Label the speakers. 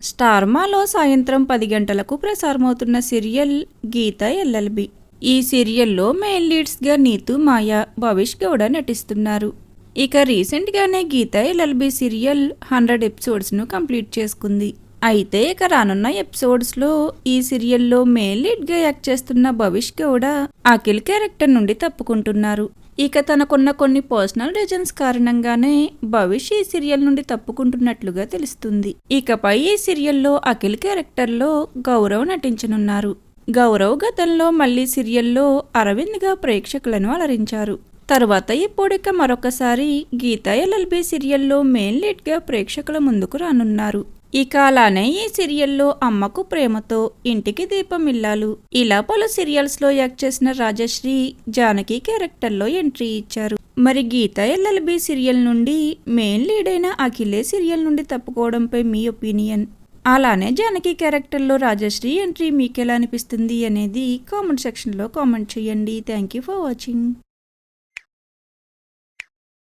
Speaker 1: స్టార్మాలో సాయంత్రం 10 గంటలకు ప్రసారమవుతున్న సీరియల్ గీత ఎల్ఎల్బి. ఈ సీరియల్లో మెయిన్ లీడ్స్గా నీతు, మాయా, భవిష్ గౌడ నటిస్తున్నారు. ఇక రీసెంట్గానే గీత ఎల్ఎల్బి సీరియల్ 100 ఎపిసోడ్స్ను కంప్లీట్ చేసుకుంది. అయితే ఇక రానున్న ఎపిసోడ్స్లో ఈ సీరియల్లో మెయిన్ లీడ్గా యాక్ట్ చేస్తున్న భవిష్ గౌడ అఖిల్ క్యారెక్టర్ నుండి తప్పుకుంటున్నారు. ఇక తనకున్న కొన్ని పర్సనల్ రీజన్స్ కారణంగానే భవిష్ ఈ సీరియల్ నుండి తప్పుకుంటున్నట్లుగా తెలుస్తుంది. ఇకపై ఈ సీరియల్లో అఖిల్ క్యారెక్టర్లో గౌరవ్ నటించనున్నారు. గౌరవ్ గతంలో మళ్ళీ సీరియల్లో అరవింద్గా ప్రేక్షకులను అలరించారు. తరువాత ఇప్పుడిక మరొకసారి గీత ఎల్ఎల్బి సీరియల్లో మెయిన్ లీడ్గా ప్రేక్షకుల ముందుకు రానున్నారు. ఇక అలానే ఈ సీరియల్లో అమ్మకు ప్రేమతో, ఇంటికి దీపం ఇల్లాలు, ఇలా పలు సీరియల్స్లో యాక్ట్ చేసిన రాజశ్రీ జానకి క్యారెక్టర్లో ఎంట్రీ ఇచ్చారు. మరి గీత ఎల్ఎల్బి సీరియల్ నుండి మెయిన్ లీడ్ అయిన అఖిలే సీరియల్ నుండి తప్పుకోవడంపై మీ ఒపీనియన్? అలానే జానకి క్యారెక్టర్లో రాజశ్రీ ఎంట్రీ మీకెలా అనిపిస్తుంది అనేది కామెంట్ సెక్షన్లో కామెంట్ చేయండి. Thank you for watching.